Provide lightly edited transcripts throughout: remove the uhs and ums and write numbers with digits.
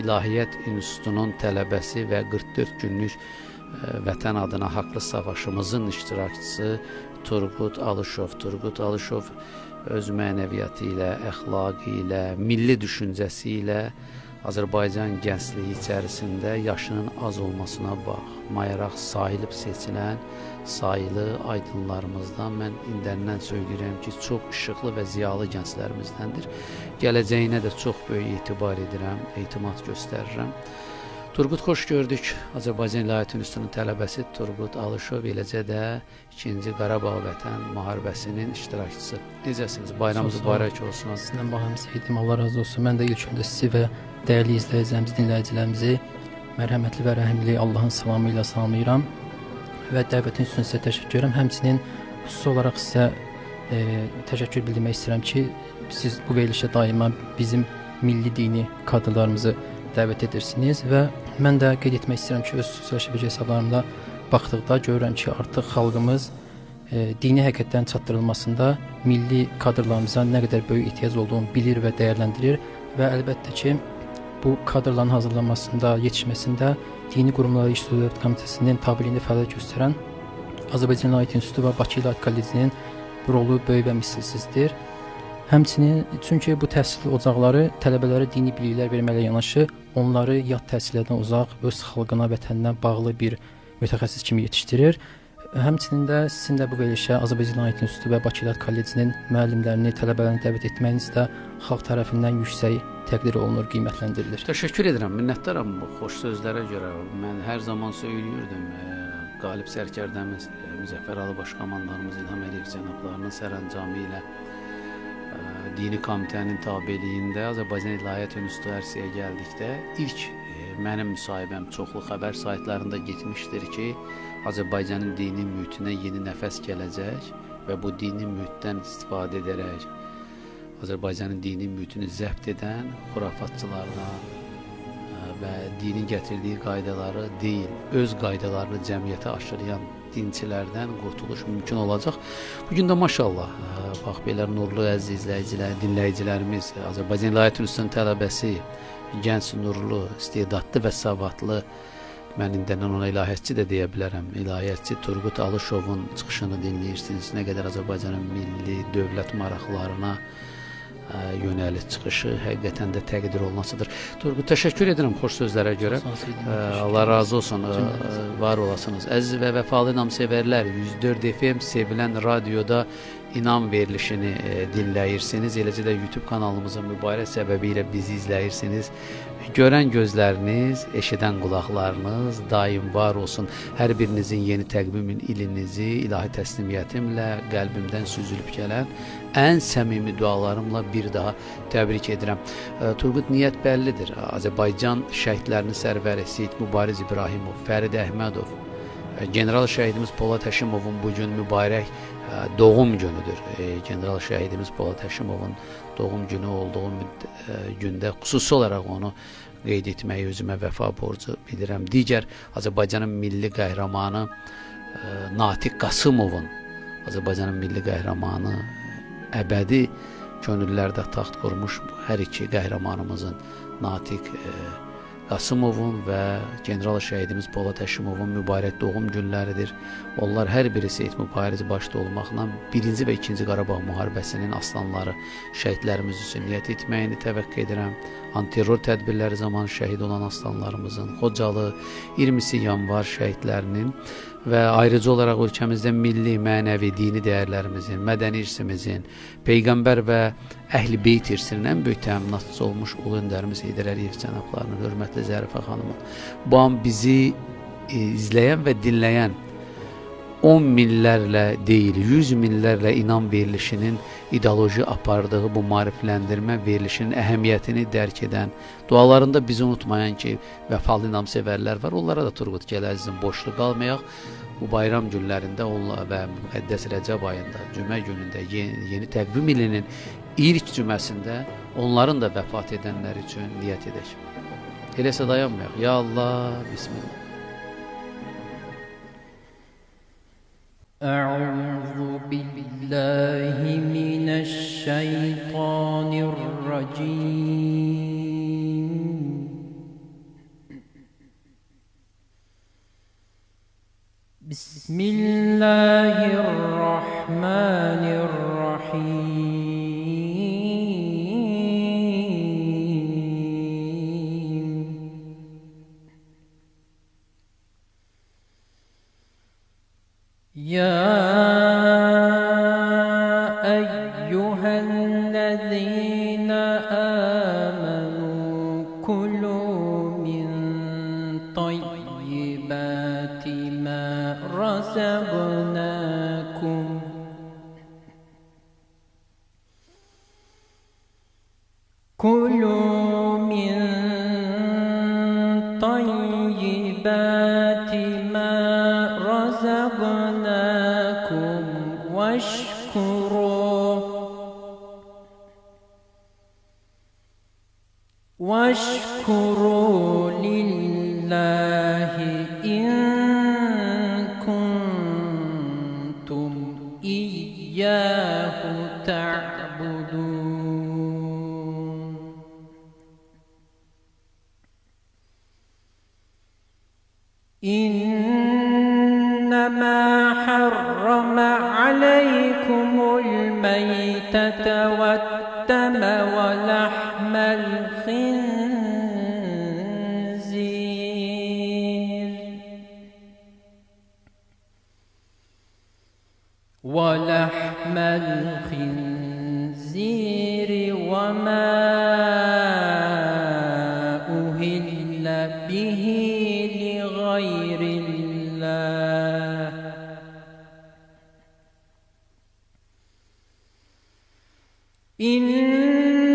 İlahiyyat İnstitutunun tələbəsi və 44 günlük vətən adına haqlı savaşımızın iştirakçısı Turqut Alışov. Turqut Alışov öz mənəviyyatı ilə, əxlaqı ilə, milli düşüncəsi ilə Azərbaycan gəncliyi içərisində yaşının az olmasına baxmayaraq sayılıb seçilən sayılı aydınlarımızdan mən indəndən söyləyirəm ki, çox işıqlı və ziyalı gənclərimizdəndir. Gələcəyinə də çox böyük etibar edirəm, etimad göstərirəm. Turqut, xoş gördük. Azərbaycan İlahiyyat İnstitutunun tələbəsi Turqut Alışov, eləcə də 2-ci Qarabağ vətən müharibəsinin iştirakçısı. Necəsiniz? Bayramınız mübarək olsun. Sizdən baxım, sevdim, Allah razı olsun. Mən də ilk öndə sizi və dəyərli izləyicilərimizi, dinləyicilərimizi mərhəmətli və rəhimli Allahın salamı ilə salamlayıram və dəvətin üçün sizə təşəkkür edirəm. Həmçinin xüsusi olaraq sizə təşəkkür bildirmək istəyirəm ki, siz bu verilişə daima bizim milli dini kadrlarımızı dəvət edirsiniz və mən də qeyd etmək istəyirəm ki, öz sosial şəbəkə hesablarımda baxdıqda görürəm ki, artıq xalqımız dini həqiqətlərin çatdırılmasında milli kadrlarımıza nə qədər böyük ehtiyac olduğunu bilir və dəyərləndirir və əlbəttə ki, bu kadrların hazırlanmasında, yetişməsində Dini Qurumları İşi Dövlət Komitəsinin tabeliyində fəaliyyət göstərən Azərbaycan İlahiyyat İnstitutu və Bakı İlahiyyat Kollecinin rolu böyük və misilsizdir. Həmçinin, çünki bu təhsil ocaqları tələbələrə dini biliklər verməklə yanaşı, onları yad təhsillərdən uzaq, öz xalqına, vətəninə bağlı bir mütəxəssis kimi yetişdirir. Həmçinin də sizin də bu verilişə Azərbaycan İlahiyyat İnstitutu və Bakı İlahiyyat Kollecinin müəllimlərini, tələbələrini dəvət etməyiniz də xalq tərəfindən yüksək təqdir olunur, qiymətləndirilir. Təşəkkür edirəm, minnətdaram bu xoş sözlərə görə. Mən hər zaman söyləyirdim, qalib sərkərdəmiz Müzəffər Baş komandanımız İlham Əliyev cənablarının sərəncamı ilə Dini Komitənin tabeliyində Azərbaycan İlahiyyat İnstitutu ərsəyə gəldikdə ilk mənim müsahibəm çoxlu xəbər saytlarında getmişdir ki, Azərbaycanın dini mühitinə yeni nəfəs gələcək və bu dini mühitdən istifadə edərək Azərbaycanın dini mühitini zəbt edən xurafatçılardan və dinin gətirdiyi qaydaları deyil, öz qaydalarını cəmiyyətə aşılayan dinçilərdən qurtuluş mümkün olacaq. Bugün də maşallah, bax belə nurlu əziz izləyicilər, dinləyicilərimiz, Azərbaycan İlahiyyat İnstitutunun tələbəsi, gənc, nurlu, istedadlı və savadlı, mən indəndən ona ilahiyyatçı da deyə bilərəm, ilahiyyatçı Turqut Alışovun çıxışını dinləyirsiniz. Nə qədər Azərbaycanın milli, dövlət maraqlarına yönəlik çıxışı həqiqətən də təqdir olunasıdır. Turqut, təşəkkür edirəm xoş sözlərə görə. Allah razı olsun, var olasınız. Əziz və vəfalı inamsevərlər, 104 FM sevilən radioda inam verilişini dinləyirsiniz. Eləcə də YouTube kanalımızın mübarək səbəbi ilə bizi izləyirsiniz. Görən gözləriniz, eşidən qulaqlarınız daim var olsun. Hər birinizin yeni təqvimin ilinizi ilahi təslimiyyətimlə qəlbimdən süzülüb gələn ən səmimi dualarımla bir daha təbrik edirəm. Turqut, niyyət bəllidir. Azərbaycan şəhidlərinin sərvəri Seyid Mübariz İbrahimov, Fərid Əhmədov, general şəhidimiz Polad Həşimovun bugün mübarək doğum günüdür. General şəhidimiz Polad Həşimovun doğum günü olduğu gündə xüsusi olaraq onu qeyd etməyi özümə vəfa borcu bilirəm. Digər Azərbaycanın milli qəhrəmanı Natiq Qasımovun, Azərbaycanın milli qəhrəmanı əbədi könüllərdə taxt qurmuş hər iki qəhrəmanımızın Natiq Qasımovun və general şəhidimiz Polad Həşimovun mübarək doğum günləridir. Onlar hər biri Seyid Mübariz başda olmaqla 1-ci və 2-ci Qarabağ müharibəsinin aslanları, şəhidlərimiz üçün niyyət etməyini təvəqqə edirəm. Antiterror tədbirləri zamanı şəhid olan aslanlarımızın, Xocalı 20 yanvar şəhidlərinin və ayrıca olaraq ölkəmizdə milli, mənəvi, dini dəyərlərimizin, mədəni irsimizin, Peyğəmbər və Əhl-i Beyt irsinin ən böyük təminatçısı olmuş Ulu Öndərimiz Heydər Əliyev cənablarının, hörmətli Zərifə xanımı, bu an bizi izləyən və dinləyən 10 minlərlə deyil, 100 minlərlə inam verilişinin ideoloji apardığı bu maarifləndirmə verilişinin əhəmiyyətini dərk edən, dualarında bizi unutmayan ki, vəfalı inamsevərlər var. Onlara da Turqut gəl əzizim, boşluq qalmayaq. Bu bayram günlərində və müqəddəs Rəcəb ayında, cümə günündə, yeni təqvim ilinin ilk cüməsində onların da vəfat edənlər üçün niyyət edək. Eləsə dayanmayaq. Ya Allah, Bismillah. أعوذ بالله من الشيطان الرجيم بسم الله الرحمن الرحيم يا أيها الذين آمنوا كلوا من طيبات ما رزقناكم كلوا من طيبات ما رزقناكم واشكروا لله إن كنتم إياه تعبدون إنما حرم عليكم الميتة والدم ولحم الخنزير وما أهل به لغير الله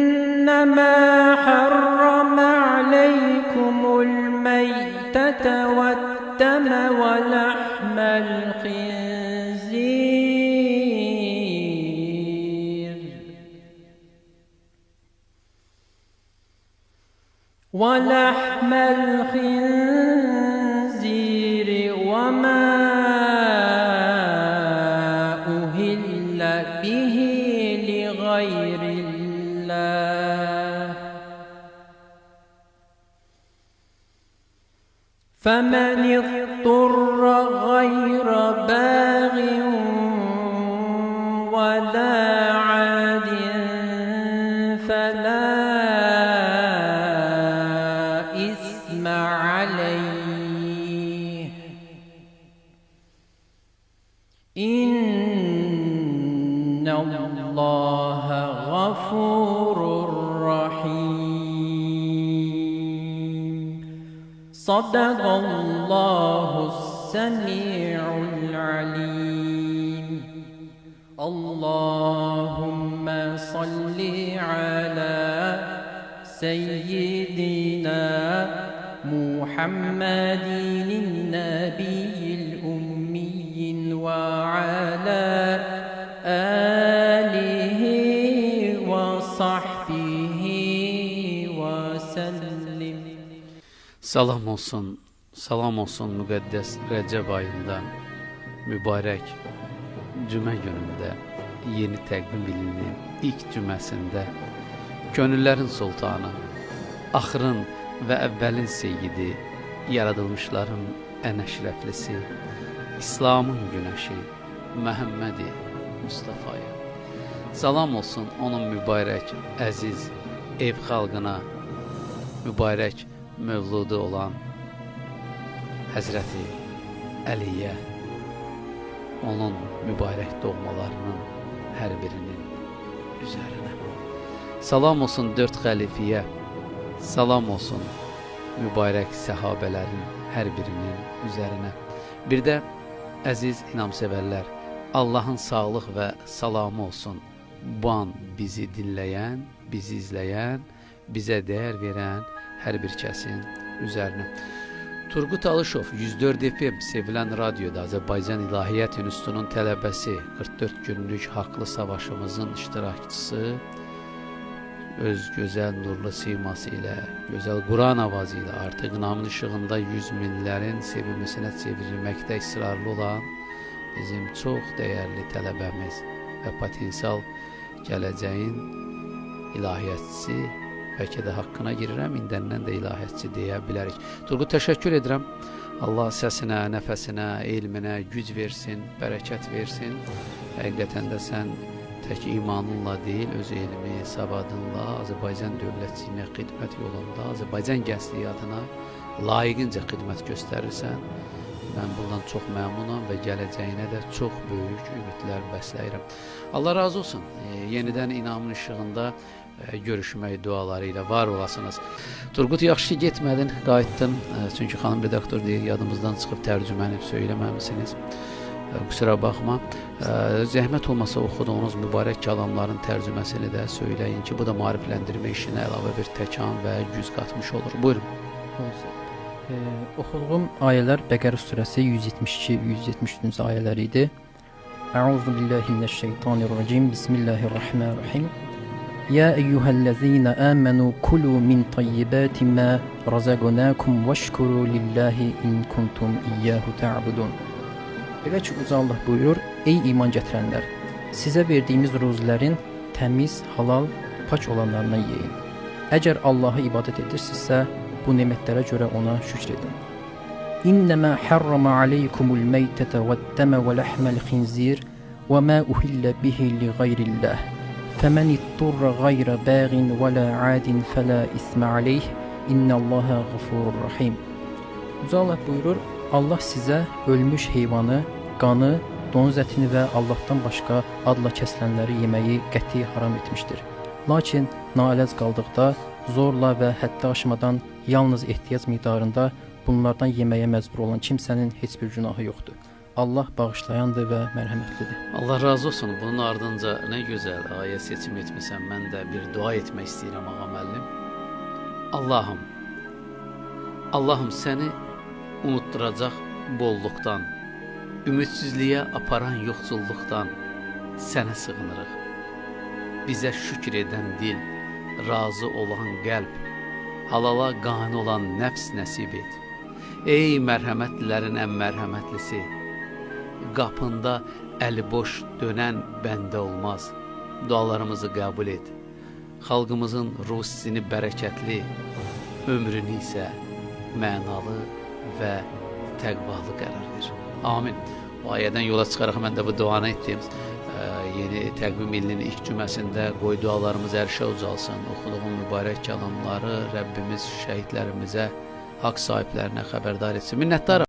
إنما حرم عليكم الميتة والدم ولحم الخنزير وما أهل به لغير الله فمن اضطر غير باغ ولا عاد فلا إثم عليه إن الله غفور رحيم صدق الله السميع العليم اللهم صل على سيدنا محمد النبي الأمي وعلى آله وصحبه وسلم. Salam olsun müqəddəs Rəcəb ayında, mübarək cümə günündə, yeni təqvim ilinin ilk cüməsində, könüllərin sultanı, axırın və əvvəlin seyyidi, yaradılmışların ən əşrəflisi, İslamın günəşi, Məhəmmədi Mustafaya. Salam olsun onun mübarək, əziz ev xalqına, mübarək mövludu olan Həzrəti Əliyə, onun mübarək doğmalarının hər birinin üzərinə. Salam olsun dörd xəlifiyə, salam olsun mübarək səhabələrin hər birinin üzərinə. Bir də əziz inamsevərlər, Allahın sağlıq və salamı olsun bu an bizi dinləyən, bizi izləyən, bizə dəyər verən hər bir kəsin üzərinə. Turgut Alışov 104 FM sevilən radioda Azərbaycan İlahiyyat İnstitutunun tələbəsi, 44 günlük haqlı savaşımızın iştirakçısı, öz gözəl nurlu siması ilə, gözəl Quran avazı ilə artıq namın işığında 100 minlərin sevimlisinə çevrilməkdə israrlı olan bizim çox dəyərli tələbəmiz və potensial gələcəyin ilahiyyatçısı, bəlkə də haqqına girirəm, indəndən də ilahiyyatçı deyə bilərik. Turgut, təşəkkür edirəm. Allah səsinə, nəfəsinə, elminə güc versin, bərəkət versin. Həqiqətən də sən tək imanınla deyil, öz elmi, savadınla Azərbaycan dövlətçiliyinə xidmət yolunda Azərbaycan gəncliyi adına layiqincə xidmət göstərirsən. Mən bundan çox məmnunam və gələcəyinə də çox böyük ümidlər bəsləyirəm. Allah razı olsun. Yenidən inamın işığında görüşmək duaları ilə var olasınız. Turgut, yaxşı ki getmədin, qayıtdın. Çünki xanım redaktor deyir, yadımızdan çıxıb tərcüməni söyləməmisiniz. Kusura baxma. Zəhmət olmasa oxuduğunuz mübarək kəlamların tərcüməsini də söyləyin ki, bu da maarifləndirmə işinə əlavə bir təkan və güc qatmış olur. Buyurun. Oxuduğum ayələr Bəqərə surəsi 172-173-cü ayələr idi. Əuzu billahi mineşşeytanirracim. Bismillahirrahmanirrahim. Ya eyyuhellezine amenu kulu min tayyibati ma razaqnakum veşkuru lillahi in kuntum iyyahu ta'budun. Belə ki, Uca Allah buyurur: Ey iman gətirənlər, sizə verdiyimiz ruzilərin təmiz, halal, pak olanlarından yeyin. Əgər Allah'a ibadət edirsinizsə, bu nemətlərə görə ona şükr edin. İnnemâ harrama aleykumul meytete ve'd-deme ve lahmel khinzir ve ma uhilla bihi li gayrillah. Femen itturra gayra bagin ve la adin fela isme aleyh. İnnallaha gafurur rahim. Uca Allah buyurur: Allah sizə ölmüş heyvanı, qanı, donuz ətini və Allahdan başqa adla kəsilənləri yeməyi qəti haram etmişdir. Lakin naləz qaldıqda zorla və həddi aşmadan yalnız ehtiyac miqdarında bunlardan yeməyə məcbur olan kimsənin heç bir günahı yoxdur. Allah bağışlayandır və mərhəmətlidir. Allah razı olsun. Bunun ardınca nə gözəl ayə seçim etmisən. Mən də bir dua etmək istəyirəm ağa müəllim. Allahım səni unutturacaq bolluqdan, ümidsizliyə aparan yoxsulluqdan sənə sığınırıq. Bizə şükür edən dil, razı olan qəlb, halala qani olan nəfs nəsib et. Ey mərhəmətlilərin ən mərhəmətlisi, qapında əli boş dönən bəndə olmaz. Dualarımızı qəbul et. Xalqımızın ruhsini bərəkətli, ömrünü isə mənalı və təqvalı qərar ver. Amin. Bu ayədən yola çıxaraq mən də bu duanı etdim. Yeni təqvim ilinin ilk cüməsində qoy dualarımız ərşə ucalsın. Oxuduğum mübarək kəlamları Rəbbimiz şəhidlərimizə, haqq sahiblərinə xəbərdar etsin. Minnətdaram.